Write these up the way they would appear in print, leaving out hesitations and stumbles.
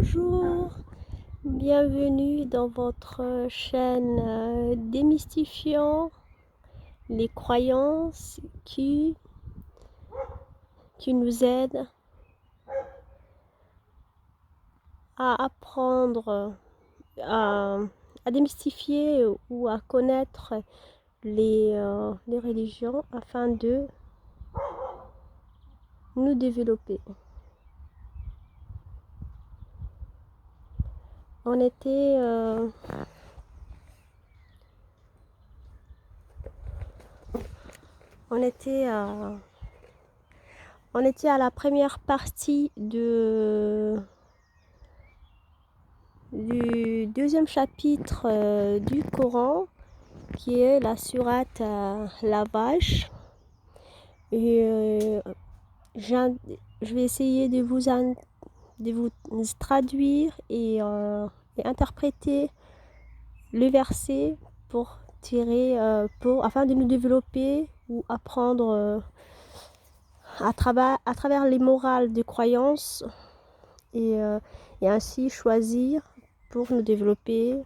Bonjour, bienvenue dans votre chaîne démystifiant les croyances qui nous aident à apprendre, à, à démystifier ou à connaître les religions afin de nous développer. On était on était à la première partie du deuxième chapitre du Coran, qui est la sourate La Vache. Et je vais essayer de vous traduire et interpréter le verset pour afin de nous développer ou apprendre à travers les morales de croyances et ainsi choisir pour nous développer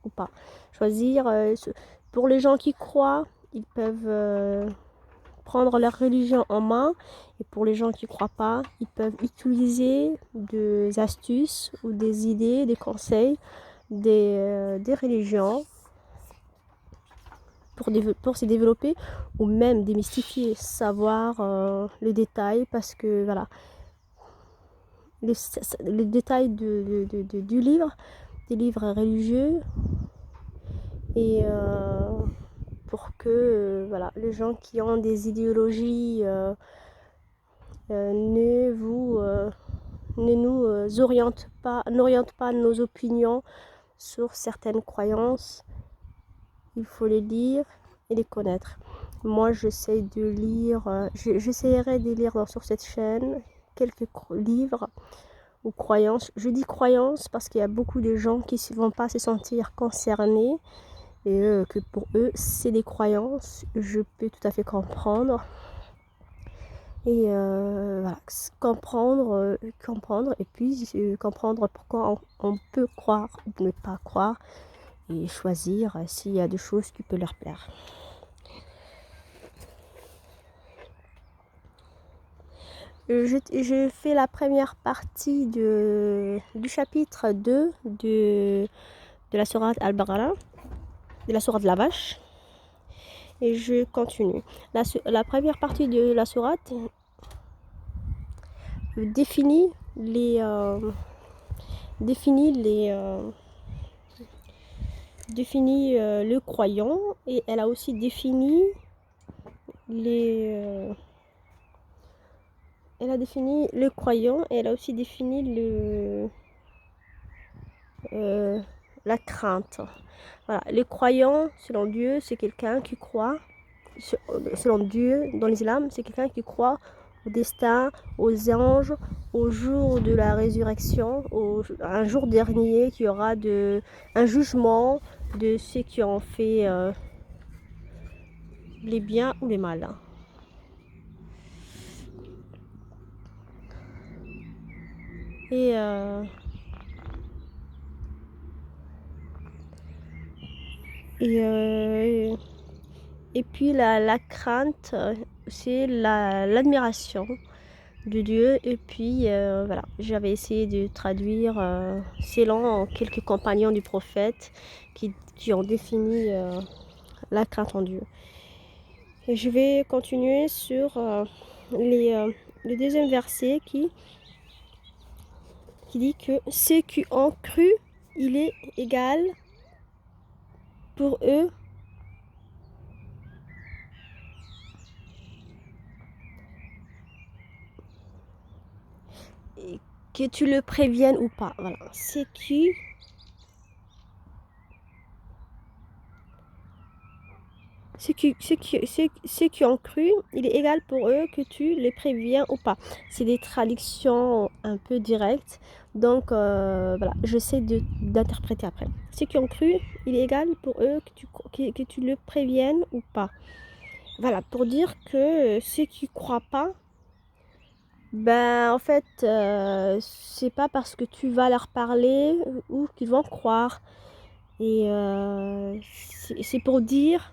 ou pas. Choisir, pour les gens qui croient, ils peuvent prendre leur religion en main, et pour les gens qui ne croient pas, ils peuvent utiliser des astuces ou des idées, des conseils des religions pour se développer, ou même démystifier, savoir les détails, parce que voilà, les détails du livre, des livres religieux, et pour que voilà, les gens qui ont des idéologies ne nous n'orientent pas nos opinions sur certaines croyances. Il faut les lire et les connaître. Moi, j'essaie de lire, j'essaierai de lire sur cette chaîne quelques livres ou croyances. Je dis croyances parce qu'il y a beaucoup de gens qui ne vont pas se sentir concernés, et que pour eux, c'est des croyances. Je peux tout à fait comprendre. Et voilà, comprendre et puis comprendre pourquoi on peut croire ou ne pas croire, et choisir s'il y a des choses qui peuvent leur plaire. Je fais la première partie du chapitre 2 de la sourate Al-Baqarah, de la sourate de la vache, et je continue. La première partie de la sourate définit le croyant, et elle a aussi défini le croyant, et elle a aussi défini la crainte. Voilà, le croyant selon Dieu, c'est quelqu'un qui croit, selon Dieu dans l'islam, c'est quelqu'un qui croit au destin, aux anges, au jour de la résurrection, un jour dernier qui aura un jugement de ceux qui ont fait les biens ou les mal. Et puis la crainte, c'est l'admiration de Dieu. Et puis voilà, j'avais essayé de traduire selon quelques compagnons du prophète qui ont défini la crainte en Dieu. Et je vais continuer sur le deuxième verset qui dit que ceux qui ont cru, il est égal pour eux que tu le préviennes ou pas. Voilà, ceux qui ont cru, il est égal pour eux que tu les préviens ou pas. C'est des traductions un peu directes, donc voilà, j'essaie d'interpréter après. Ceux qui ont cru, il est égal pour eux que tu le préviennes ou pas. Voilà, pour dire que ceux qui ne croient pas, Ben, en fait, c'est pas parce que tu vas leur parler ou qu'ils vont croire. Et c'est pour dire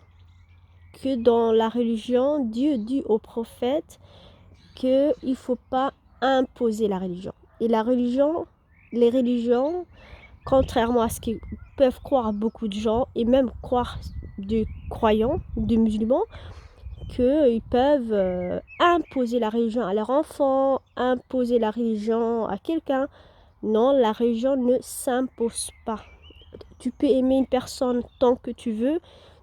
que dans la religion, Dieu dit aux prophètes qu'il ne faut pas imposer la religion. Et la religion, les religions, contrairement à ce qu'ils peuvent croire beaucoup de gens, et même croire de croyants, de musulmans, qu'ils peuvent imposer la religion à leur enfant, imposer la religion à quelqu'un. Non, la religion ne s'impose pas. Tu peux aimer une personne tant que tu veux,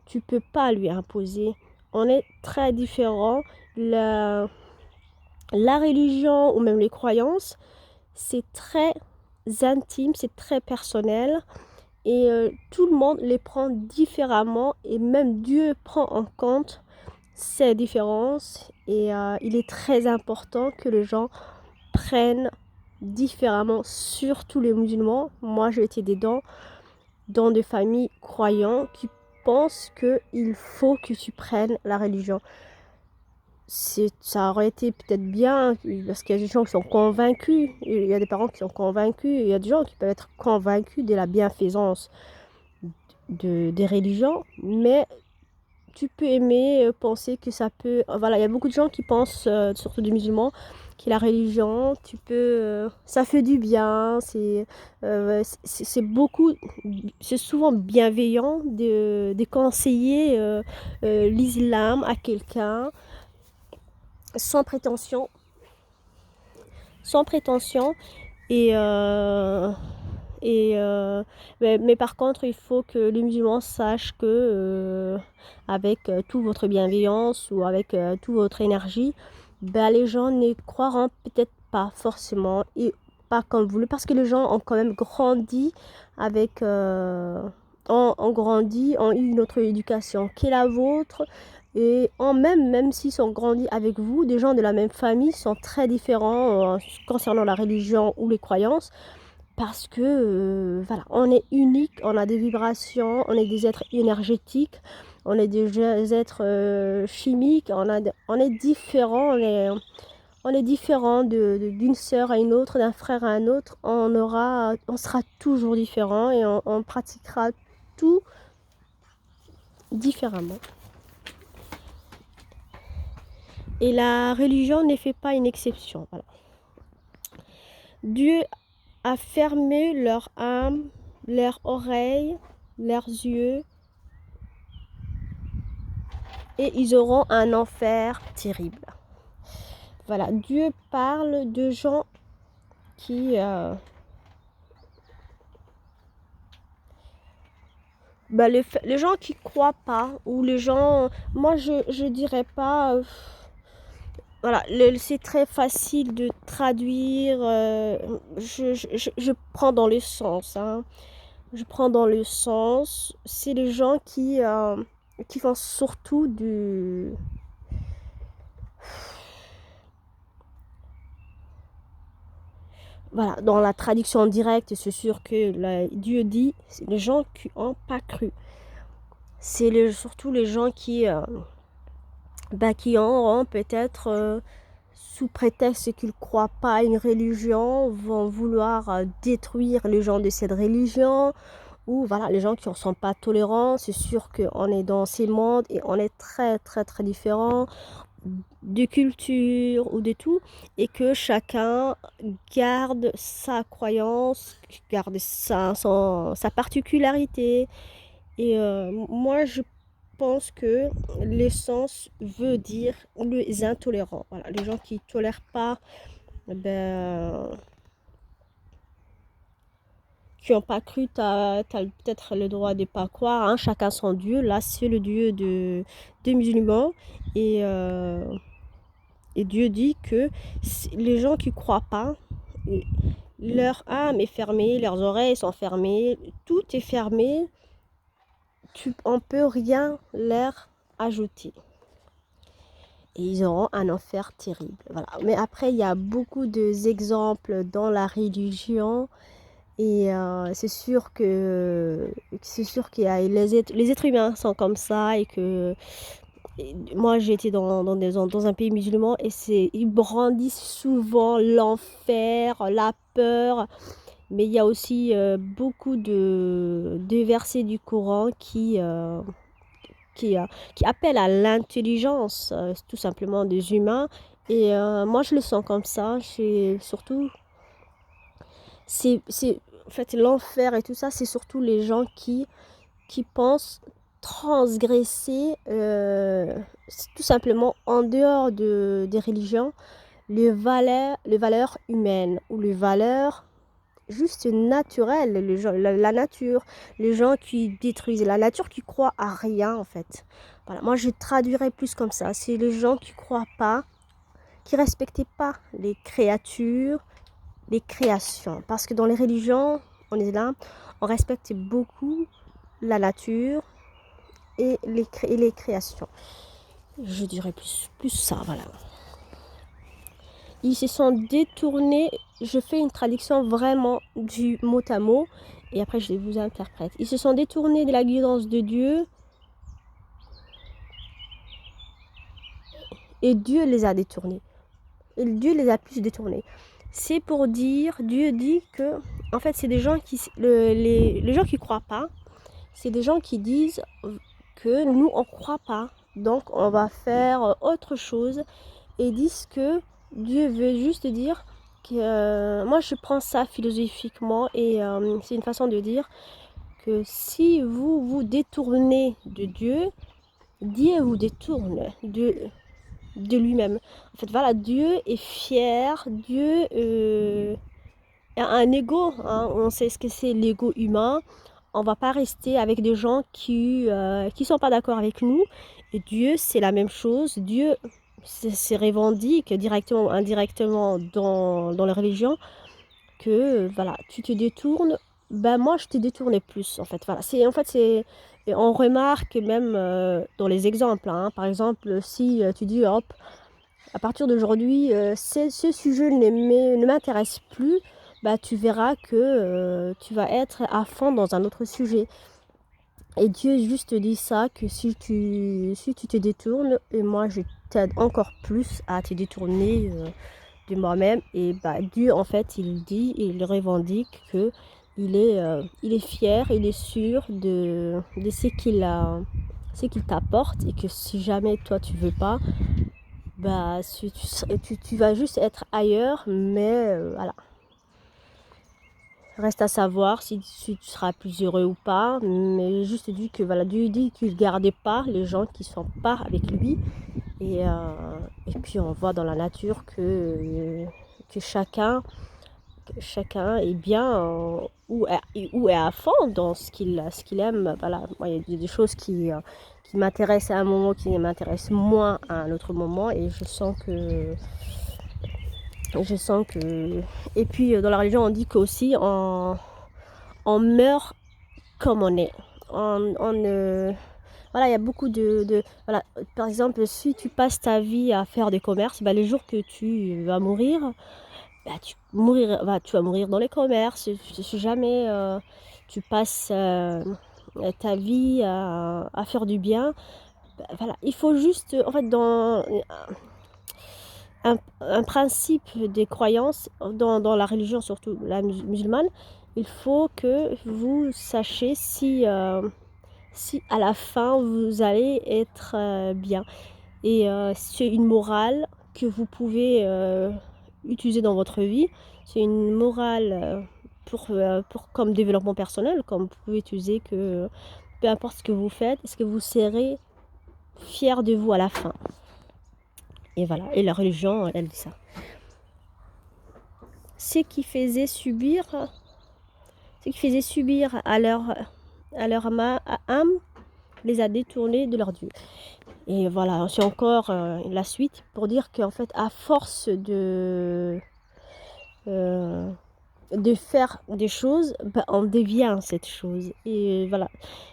tu peux pas lui imposer. On est très différents. La religion ou même les croyances, c'est très intime, c'est très personnel et tout le monde les prend différemment et même Dieu prend en compte ces différences et il est très important que les gens prennent différemment, surtout les musulmans. Moi, j'ai été dedans dans des familles croyantes qui pensent qu'il faut que tu prennes la religion. Ça aurait été peut-être bien, parce qu'il y a des gens qui sont convaincus, il y a des parents qui sont convaincus, il y a des gens qui peuvent être convaincus de la bienfaisance des religions, mais tu peux aimer penser que ça peut... Voilà, il y a beaucoup de gens qui pensent, surtout des musulmans, que la religion, ça fait du bien, c'est beaucoup, c'est souvent bienveillant de conseiller l'islam à quelqu'un sans prétention, sans prétention et mais par contre, il faut que les musulmans sachent que avec toute votre bienveillance ou avec toute votre énergie, ben, les gens ne croiront peut-être pas forcément et pas comme vous, parce que les gens ont quand même grandi avec, ont grandi, ont eu une autre éducation qu'est la vôtre. Et même s'ils sont grandis avec vous, des gens de la même famille sont très différents concernant la religion ou les croyances. Parce que, voilà, on est unique, on a des vibrations, on est des êtres énergétiques, on est des êtres chimiques, on est différents, on est différent d'une sœur à une autre, d'un frère à un autre. On sera toujours différent et on pratiquera tout différemment. Et la religion ne fait pas une exception. Voilà. Dieu a fermé leur âme, leurs oreilles, leurs yeux, et ils auront un enfer terrible. Voilà, Dieu parle de gens qui... les gens qui croient pas, ou les gens... Moi, je dirais pas... voilà, c'est très facile de traduire. Je prends dans le sens. Hein. Je prends dans le sens. C'est les gens qui font surtout du... Voilà, dans la traduction directe, c'est sûr que Dieu dit, c'est les gens qui n'ont pas cru. C'est surtout les gens qui auront peut-être, sous prétexte qu'ils ne croient pas à une religion, vont vouloir détruire les gens de cette religion. Ou voilà, les gens qui ne sont pas tolérants, c'est sûr qu'on est dans ces mondes et on est très très très différents de culture ou de tout, et que chacun garde sa croyance, garde sa particularité. Et moi, je pense que l'essence veut dire les intolérants. Voilà, les gens qui ne tolèrent pas, ben, qui n'ont pas cru, tu as peut-être le droit de ne pas croire. Hein, chacun son Dieu. Là, c'est le Dieu des musulmans. Et Dieu dit que les gens qui ne croient pas, leur âme est fermée, leurs oreilles sont fermées, tout est fermé. On ne peut rien leur ajouter. Et ils auront un enfer terrible. Voilà. Mais après, il y a beaucoup d'exemples dans la religion. Et c'est sûr qu'il y a les êtres humains sont comme ça et que moi j'ai été dans un pays musulman et ils brandissent souvent l'enfer, la peur, mais il y a aussi beaucoup de versets du Coran qui, qui appellent à l'intelligence tout simplement des humains. Et moi je le sens comme ça, surtout, en fait l'enfer et tout ça, c'est surtout les gens qui pensent transgresser tout simplement en dehors des religions les valeurs humaines ou les valeurs juste naturelles, la nature, les gens qui détruisent la nature, qui croient à rien en fait. Voilà, moi je traduirais plus comme ça, c'est les gens qui croient pas, qui respectaient pas les créatures, les créations. Parce que dans les religions, en islam, on respecte beaucoup la nature et les créations. Je dirais plus ça, voilà. Ils se sont détournés, je fais une traduction vraiment du mot à mot, et après je vous interprète. Ils se sont détournés de la guidance de Dieu, et Dieu les a détournés. Et Dieu les a plus détournés. C'est pour dire, Dieu dit que, en fait, c'est des gens les gens qui croient pas, c'est des gens qui disent que nous, on croit pas, donc on va faire autre chose, et disent que Dieu veut juste dire que, moi je prends ça philosophiquement, et c'est une façon de dire que si vous vous détournez de Dieu, Dieu vous détourne de lui-même. En fait, voilà, Dieu est fier, Dieu a un ego, hein, on sait ce que c'est l'ego humain. On va pas rester avec des gens qui sont pas d'accord avec nous. Et Dieu, c'est la même chose. Dieu se revendique directement ou indirectement dans la religion que voilà, tu te détournes, ben moi je te détournais plus en fait. Voilà, c'est et on remarque même dans les exemples, hein. Par exemple, si tu dis hop, à partir d'aujourd'hui, ce sujet ne m'intéresse plus, bah, tu verras que tu vas être à fond dans un autre sujet. Et Dieu juste dit ça, que si tu te détournes, et moi je t'aide encore plus à te détourner de moi-même. Et bah, Dieu, en fait, il dit, il revendique que il est fier, il est sûr de ce qu'il t'apporte, et que si jamais toi tu veux pas, bah tu vas juste être ailleurs, mais voilà. Reste à savoir si tu seras plus heureux ou pas, mais juste dit que voilà, Dieu dit qu'il ne gardait pas les gens qui sont pas avec lui, et puis on voit dans la nature que chacun est bien ou est à fond dans ce qu'il aime. Voilà, moi, il y a des choses qui m'intéressent à un moment, qui m'intéressent moins à un autre moment, et je sens que et puis dans la religion on dit qu'aussi on meurt comme on est. Voilà, il y a beaucoup voilà, par exemple, si tu passes ta vie à faire des commerces, bah, les jours que tu vas mourir, bah, tu vas mourir dans les commerces. Si jamais tu passes ta vie à faire du bien, bah, voilà, il faut juste, en fait, dans un principe des croyances, dans la religion, surtout la musulmane, il faut que vous sachiez si à la fin vous allez être bien. Et c'est une morale que vous pouvez utiliser dans votre vie. C'est une morale comme développement personnel, comme vous pouvez utiliser que peu importe ce que vous faites, est-ce que vous serez fier de vous à la fin. Et voilà, et la religion, elle dit ça. Ce qui faisait subir à leur âme les a détournés de leur Dieu. Et voilà, c'est encore la suite pour dire qu'en fait, à force de faire des choses, bah, on devient cette chose. Et voilà,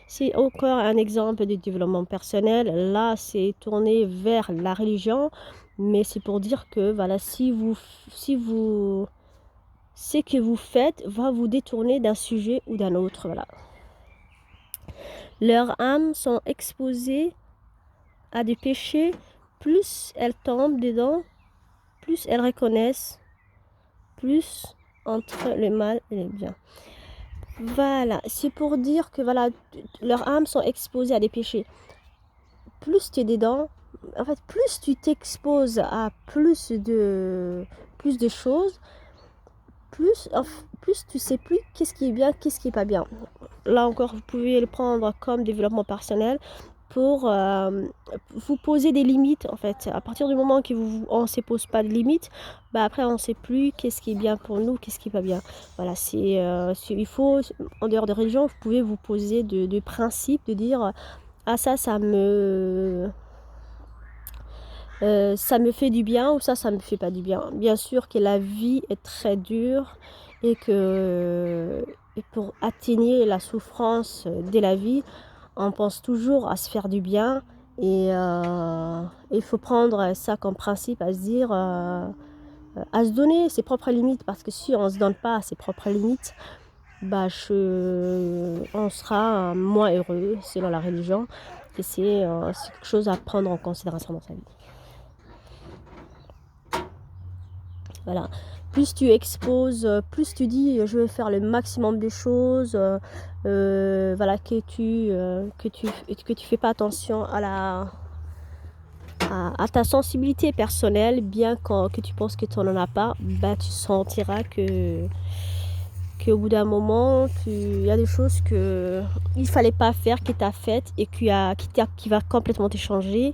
c'est encore un exemple de développement personnel. Là, c'est tourné vers la religion, mais c'est pour dire que voilà, ce que vous faites va vous détourner d'un sujet ou d'un autre. Voilà. Leurs âmes sont exposées à des péchés, plus elles tombent dedans, plus elles reconnaissent, plus entre le mal et le bien. Voilà, c'est pour dire que voilà, leurs âmes sont exposées à des péchés. Plus tu es dedans, en fait, plus tu t'exposes à plus de choses, plus tu sais plus qu'est-ce qui est bien, qu'est-ce qui est pas bien. Là encore, vous pouvez le prendre comme développement personnel pour vous poser des limites en fait. À partir du moment que on ne se pose pas de limites, bah après on ne sait plus qu'est-ce qui est bien pour nous, qu'est-ce qui est pas bien. Voilà, il faut, en dehors de religion, vous pouvez vous poser de principes, de dire ah ça me fait du bien ou ça me fait pas du bien. Bien sûr que la vie est très dure et pour atténuer la souffrance de la vie, on pense toujours à se faire du bien et il faut prendre ça comme principe à se dire, à se donner ses propres limites parce que si on ne se donne pas ses propres limites, bah, on sera moins heureux selon la religion et c'est quelque chose à prendre en considération dans sa vie. Voilà. Plus tu exposes, plus tu dis je vais faire le maximum de choses, voilà, que tu fais pas attention à ta sensibilité personnelle, bien que tu penses que tu n'en as pas, bah, tu sentiras qu'au bout d'un moment, il y a des choses qu'il ne fallait pas faire, que tu as faites et qui va complètement te changer.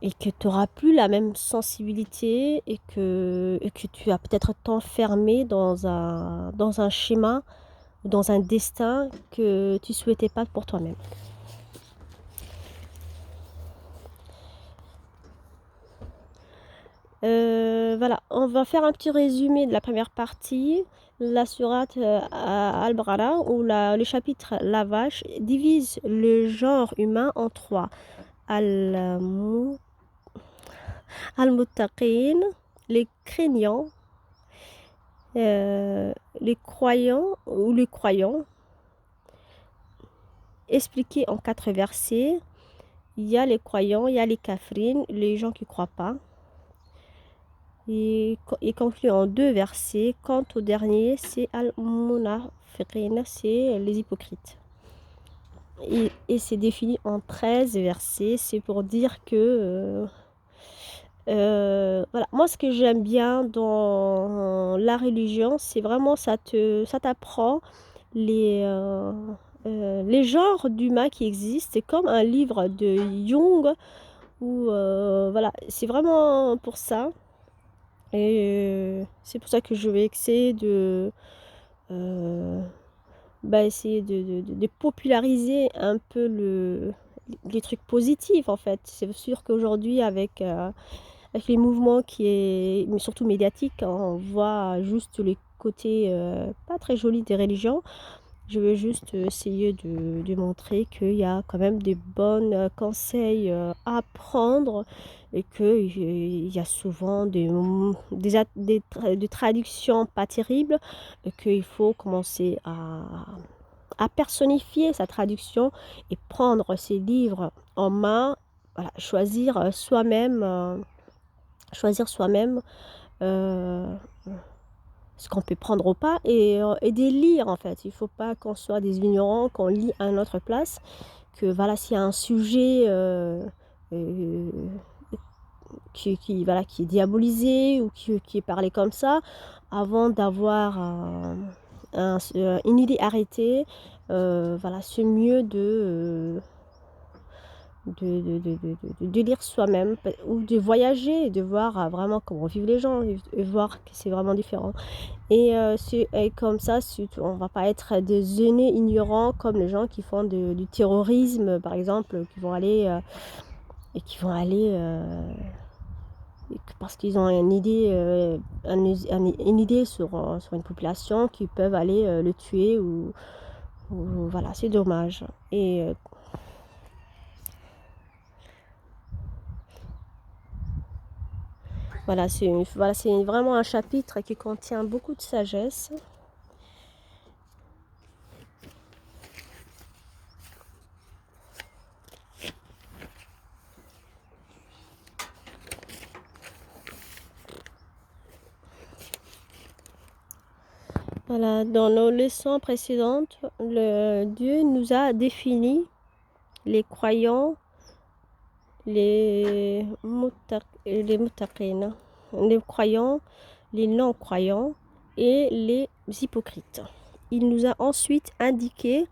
Et que tu n'auras plus la même sensibilité et que tu vas peut-être t'enfermer dans un schéma, dans un destin que tu ne souhaitais pas pour toi-même. Voilà, on va faire un petit résumé de la première partie. La sourate Al-Baqarah, où le chapitre La vache divise le genre humain en trois. Al-Muttaqin, les craignants, les croyants ou les croyants, expliqués en 4 versets. Il y a les croyants, il y a les kafrines, les gens qui ne croient pas. Et conclut en 2 versets. Quant au dernier, c'est al-munafiqin, c'est les hypocrites. Et c'est défini en 13 versets. C'est pour dire que voilà. Moi, ce que j'aime bien dans la religion, c'est vraiment ça t'apprend les genres d'humains qui existent. C'est comme un livre de Jung où voilà, c'est vraiment pour ça. Et c'est pour ça que je vais essayer essayer de populariser un peu les trucs positifs en fait. C'est sûr qu'aujourd'hui avec les mouvements mais surtout médiatiques, on voit juste les côtés pas très jolis des religions. Je veux juste essayer de montrer qu'il y a quand même des bons conseils à prendre et qu'il y a souvent des traductions pas terribles et qu'il faut commencer à personnifier sa traduction et prendre ses livres en main, voilà, choisir soi-même euh, ce qu'on peut prendre ou pas et des lire en fait. Il ne faut pas qu'on soit des ignorants, qu'on lit à notre place, que voilà, s'il y a un sujet euh, voilà, qui est diabolisé ou qui est parlé comme ça, avant d'avoir une idée arrêtée, voilà, c'est mieux de lire soi-même ou de voyager et de voir vraiment comment vivent les gens et voir que c'est vraiment différent. Et comme ça, on va pas être des aînés ignorants comme les gens qui font du terrorisme, par exemple, qui vont aller parce qu'ils ont une idée sur une population qui peuvent aller le tuer ou voilà, c'est dommage. Et voilà, c'est vraiment un chapitre qui contient beaucoup de sagesse. Voilà, dans nos leçons précédentes, Dieu nous a défini les croyants, les muttaqin, les croyants, les non-croyants et les hypocrites. Il nous a ensuite indiqué,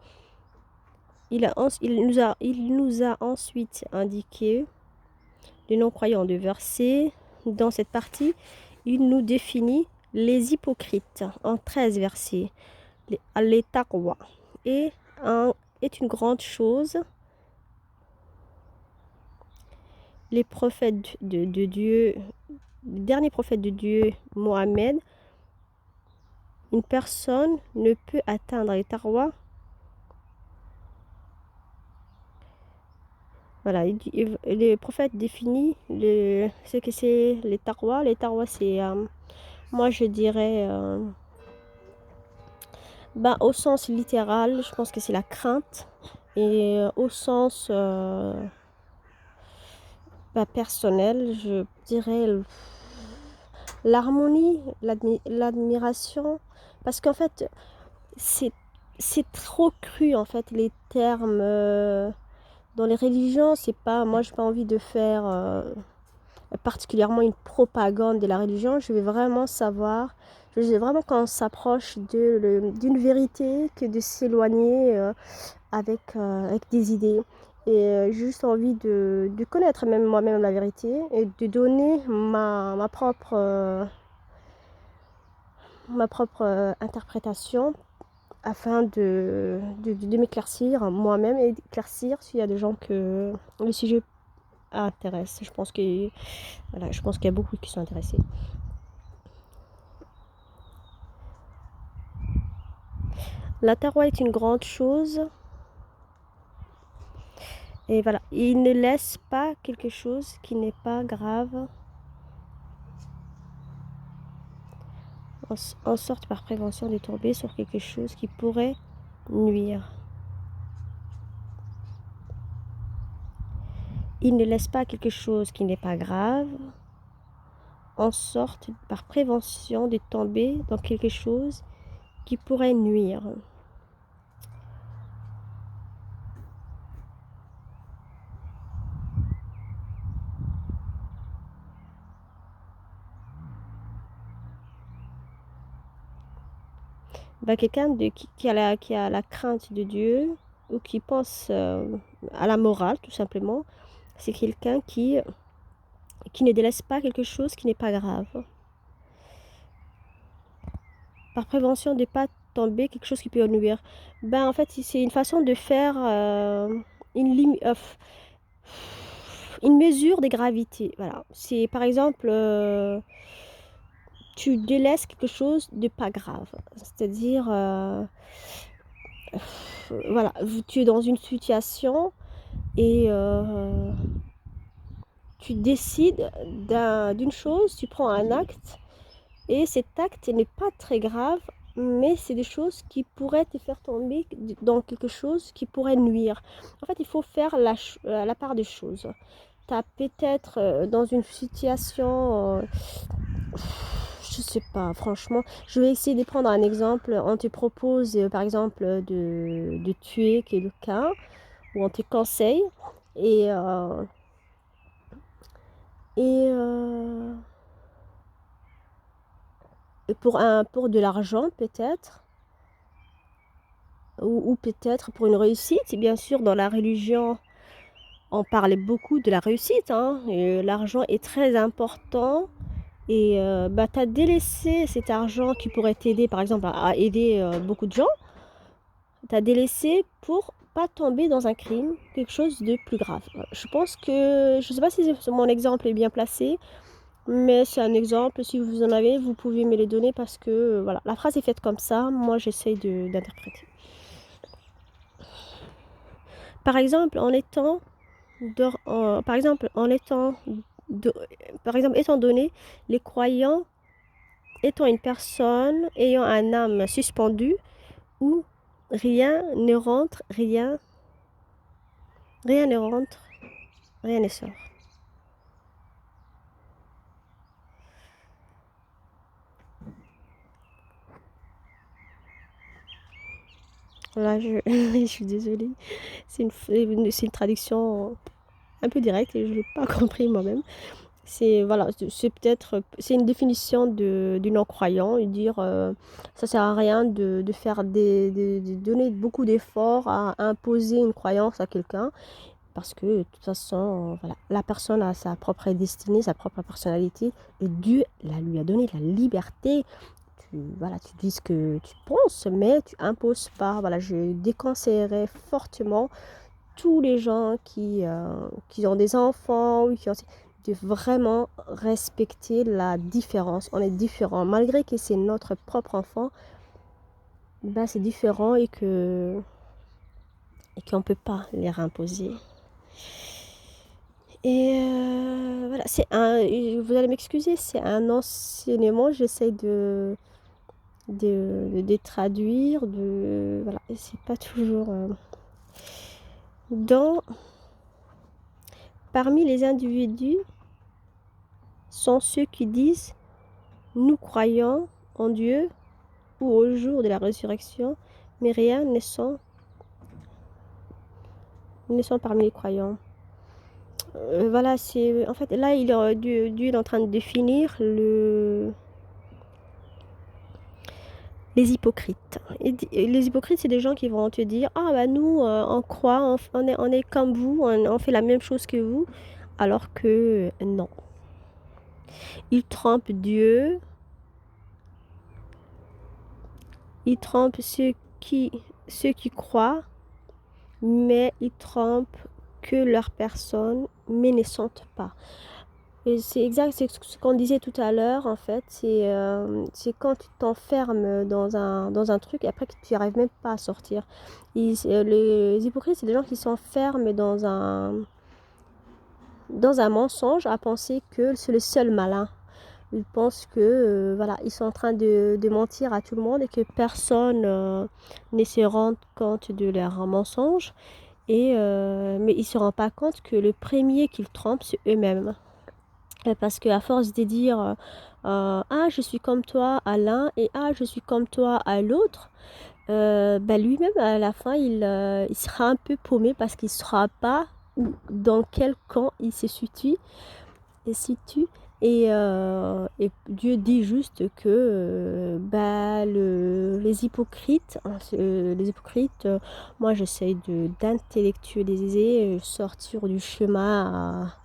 il nous a ensuite indiqué les non-croyants de verset. Dans cette partie, il nous définit les hypocrites en 13 versets. Les taqwa est une grande chose. Les prophètes de Dieu, le dernier prophète de Dieu, Mohammed, une personne ne peut atteindre les taqwa. Voilà, les prophètes définissent ce que c'est les taqwa. Les taqwa, c'est, moi je dirais, au sens littéral, je pense que c'est la crainte. Et au sens personnel, je dirais l'harmonie, l'admiration. Parce qu'en fait, c'est trop cru, en fait, les termes. Dans les religions, c'est pas... Moi, j'ai pas envie de faire particulièrement une propagande de la religion. Je veux vraiment savoir... Je veux vraiment qu'on s'approche d'une vérité que de s'éloigner avec des idées. Et j'ai juste envie de connaître même moi-même la vérité et de donner ma propre interprétation afin de m'éclaircir moi-même et d'éclaircir s'il y a des gens que le sujet intéresse. Je pense que voilà, je pense qu'il y a beaucoup qui sont intéressés. La taqwa est une grande chose. Et voilà, il ne laisse pas quelque chose qui n'est pas grave en sorte par prévention de tomber sur quelque chose qui pourrait nuire. Il ne laisse pas quelque chose qui n'est pas grave en sorte par prévention de tomber dans quelque chose qui pourrait nuire. Quelqu'un qui a la crainte de Dieu ou qui pense à la morale tout simplement, c'est quelqu'un qui ne délaisse pas quelque chose qui n'est pas grave. Par prévention de ne pas tomber quelque chose qui peut nuire. En fait, c'est une façon de faire une mesure des gravités. Voilà. C'est par exemple, tu délaisses quelque chose de pas grave. C'est-à-dire, voilà, tu es dans une situation et tu décides d'une chose, tu prends un acte et cet acte n'est pas très grave, mais c'est des choses qui pourraient te faire tomber dans quelque chose qui pourrait nuire. En fait, il faut faire la part des choses. Tu as peut-être dans une situation, je sais pas, franchement, je vais essayer de prendre un exemple. On te propose, par exemple, de tuer quelqu'un, ou on te conseille, et, et euh, pour de l'argent peut-être, ou peut-être pour une réussite. Et bien sûr, dans la religion, on parle beaucoup de la réussite, hein, et l'argent est très important. Et tu as délaissé cet argent qui pourrait t'aider, par exemple, à aider beaucoup de gens. Tu as délaissé pour pas tomber dans un crime, quelque chose de plus grave. Je pense que, je sais pas si mon exemple est bien placé, mais c'est un exemple. Si vous en avez, vous pouvez me les donner parce que voilà, la phrase est faite comme ça. Moi, j'essaye d'interpréter. Par exemple, étant donné les croyants étant une personne ayant un âme suspendue où rien ne rentre, rien ne rentre, rien ne sort. Là, je suis désolée. C'est une traduction un peu directe et je l'ai pas compris moi-même. C'est voilà, c'est peut-être c'est une définition du non-croyant et dire ça sert à rien de faire de donner beaucoup d'efforts à imposer une croyance à quelqu'un parce que de toute façon voilà, la personne a sa propre destinée, sa propre personnalité et Dieu lui a donné la liberté. Voilà, tu dis ce que tu penses, mais tu imposes pas. Voilà, je déconseillerais fortement tous les gens qui ont des enfants ou qui ont, de vraiment respecter la différence. On est différent. Malgré que c'est notre propre enfant, ben c'est différent et qu'on ne peut pas les imposer. Et voilà, vous allez m'excuser, c'est un enseignement, j'essaie de traduire, voilà, c'est pas toujours... Parmi les individus sont ceux qui disent nous croyons en Dieu ou au jour de la résurrection, mais rien ne sont parmi les croyants. Voilà, c'est en fait là Dieu est en train de définir les hypocrites. Et les hypocrites, c'est des gens qui vont te dire ah bah nous on croit, on est comme vous, on fait la même chose que vous, alors que non. Ils trompent Dieu, ils trompent ceux qui croient, mais ils trompent que leur personne, mais ne sentent pas. Et c'est exact, c'est ce qu'on disait tout à l'heure, en fait, c'est quand tu t'enfermes dans un truc et après que tu n'y arrives même pas à sortir. Les hypocrites, c'est des gens qui s'enferment dans un mensonge à penser que c'est le seul malin. Ils pensent que voilà, ils sont en train de mentir à tout le monde et que personne ne se rend compte de leur mensonge. Mais ils ne se rendent pas compte que le premier qu'ils trompent, c'est eux-mêmes. Parce qu'à force de dire ah, je suis comme toi à l'un et ah, je suis comme toi à l'autre, lui-même, à la fin, il sera un peu paumé parce qu'il ne saura pas dans quel camp il se situe. Et Dieu dit juste que les hypocrites, moi j'essaye d'intellectualiser, sortir du schéma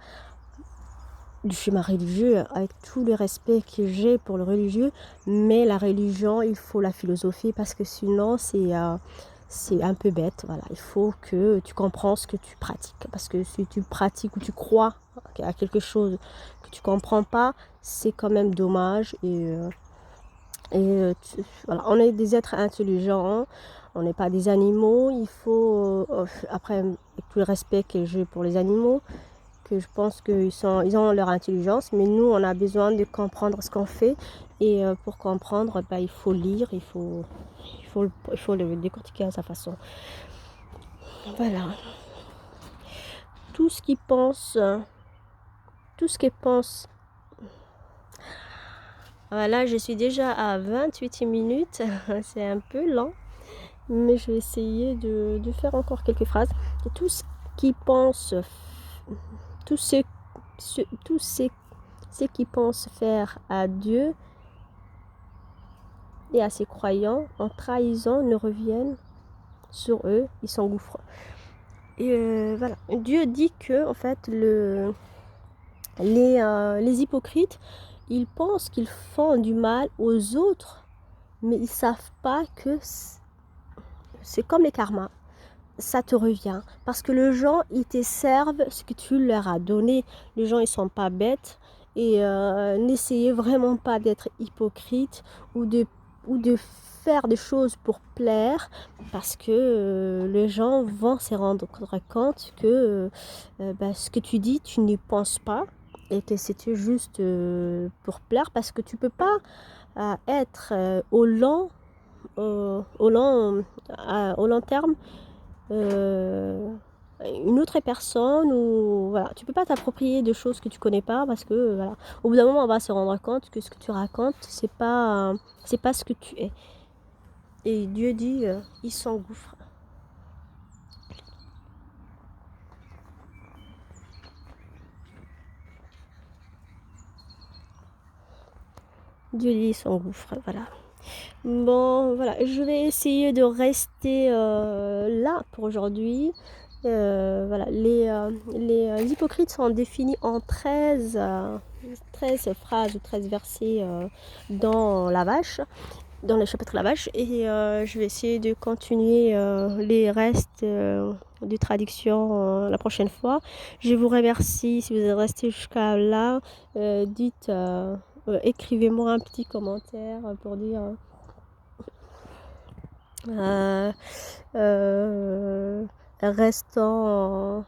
religieux avec tout le respect que j'ai pour le religieux, mais la religion, il faut la philosophie parce que sinon c'est un peu bête. Voilà, il faut que tu comprends ce que tu pratiques parce que si tu pratiques ou tu crois à quelque chose que tu comprends pas, c'est quand même dommage voilà, on est des êtres intelligents, on n'est pas des animaux. Il faut après avec tout le respect que j'ai pour les animaux, que je pense ils ont leur intelligence, mais nous, on a besoin de comprendre ce qu'on fait. Et pour comprendre, il faut lire, il faut le décortiquer à sa façon. Voilà. Tout ce qui pense... Tout ce qui pense... Voilà, je suis déjà à 28 minutes. C'est un peu lent, mais je vais essayer de faire encore quelques phrases. Et tout ce qui pense... Tout ce qui pensent faire à Dieu et à ses croyants en trahison ne reviennent sur eux, ils s'engouffrent. Et voilà, Dieu dit que en fait les hypocrites, ils pensent qu'ils font du mal aux autres, mais ils savent pas que c'est comme les karmas. Ça te revient parce que les gens ils te servent ce que tu leur as donné. Les gens ils sont pas bêtes et n'essayez vraiment pas d'être hypocrite ou de faire des choses pour plaire parce que les gens vont se rendre compte que ce que tu dis tu n'y penses pas et que c'était juste pour plaire parce que tu peux pas être au long terme une autre personne ou voilà, tu peux pas t'approprier de choses que tu connais pas parce que voilà, au bout d'un moment on va se rendre compte que ce que tu racontes c'est pas ce que tu es. Et Dieu dit, il s'engouffre. Dieu dit, il s'engouffre, voilà. Bon, voilà, je vais essayer de rester là pour aujourd'hui. Voilà, les hypocrites sont définis en 13 phrases ou 13 versets dans la vache, dans le chapitre de la vache, et je vais essayer de continuer les restes de traduction la prochaine fois. Je vous remercie si vous êtes resté jusqu'à là. Écrivez-moi un petit commentaire pour dire restant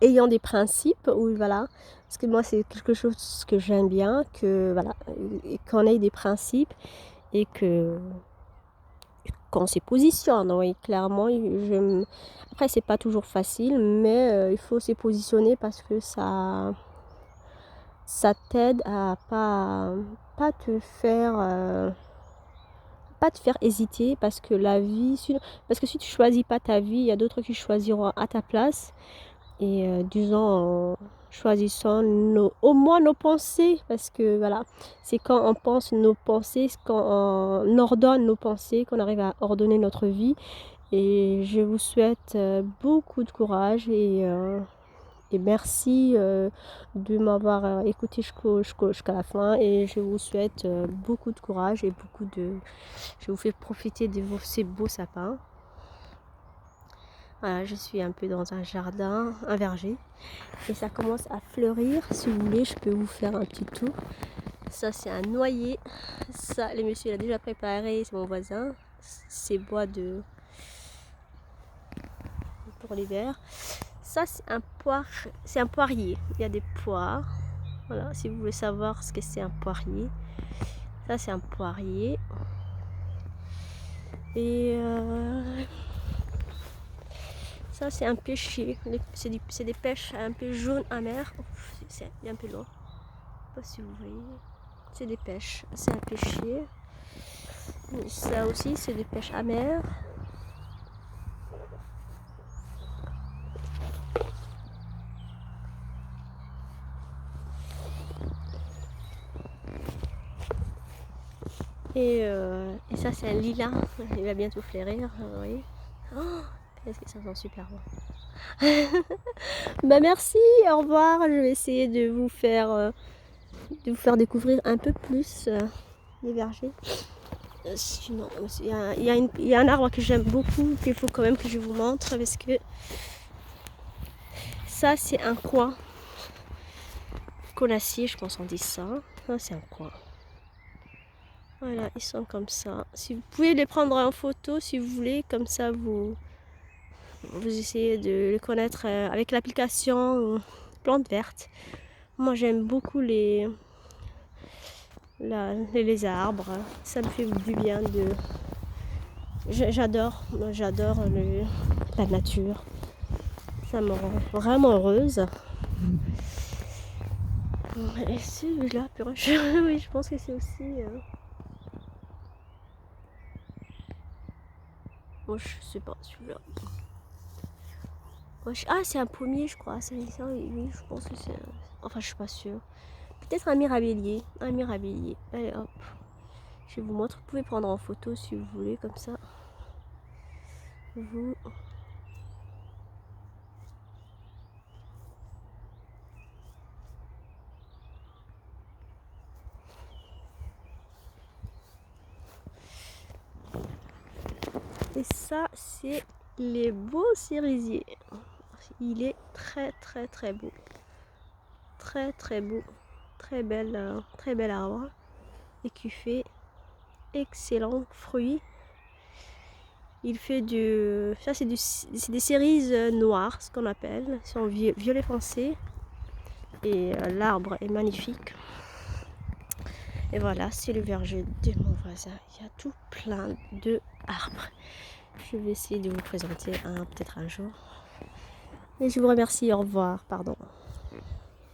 ayant des principes, ou voilà, parce que moi c'est quelque chose que j'aime bien, que voilà, qu'on ait des principes et que qu'on se positionne, oui, clairement. Après c'est pas toujours facile, mais il faut se positionner parce que ça t'aide à pas te faire hésiter, parce que la vie, parce que si tu choisis pas ta vie, il y a d'autres qui choisiront à ta place. Et disons, en choisissant au moins nos pensées, parce que voilà, c'est quand on pense nos pensées, c'est quand on ordonne nos pensées, qu'on arrive à ordonner notre vie. Et je vous souhaite beaucoup de courage, et merci de m'avoir écouté jusqu'à la fin, et je vous souhaite beaucoup de courage et je vous fais profiter de ces beaux sapins. Voilà, je suis un peu dans un jardin, un verger, et ça commence à fleurir. Si vous voulez, je peux vous faire un petit tour. Ça, c'est un noyer. Ça, le monsieur l'a déjà préparé, c'est mon voisin. C'est bois pour l'hiver. Ça, c'est un poirier. Il y a des poires. Voilà, si vous voulez savoir ce que c'est un poirier. Ça, c'est un poirier. Et ça, c'est un pêcher. C'est des pêches un peu jaunes, amères. C'est un peu long. Je sais pas si vous voyez. C'est des pêches. C'est un pêcher. Ça aussi, c'est des pêches amères. Et ça, c'est un lilas. Il va bientôt fleurir. Vous voyez. Oh, est-ce que ça sent super bon. Bah merci, au revoir. Je vais essayer de vous faire découvrir un peu plus les vergers. Sinon, il y a un arbre que j'aime beaucoup, qu'il faut quand même que je vous montre, parce que ça, c'est un coin. Colassier, je pense qu'on dit ça. Ça, c'est un coin. Voilà, ils sont comme ça. Si vous pouvez les prendre en photo, si vous voulez, comme ça vous essayez de les connaître avec l'application Plantes Vertes. Moi, j'aime beaucoup les arbres. Ça me fait du bien j'adore la nature. Ça me rend vraiment heureuse. Et celui-là, oui, je pense que c'est aussi. Moi, je sais pas, celui-là. Ah, c'est un pommier, je crois. Ça, oui, je pense que c'est. Enfin, je suis pas sûre. Peut-être un mirabellier. Un mirabellier. Allez, hop. Je vais vous montrer. Vous pouvez prendre en photo si vous voulez, comme ça. Vous. Et ça, c'est les beaux cerisiers. Il est très très très beau. Très très beau. Très bel arbre. Et qui fait excellent fruit. Il fait ça, c'est des cerises noires, ce qu'on appelle. C'est en violet foncé. Et l'arbre est magnifique. Et voilà, c'est le verger de mon voisin. Il y a tout plein de arbres. Je vais essayer de vous présenter un peut-être un jour. Et je vous remercie, au revoir, pardon.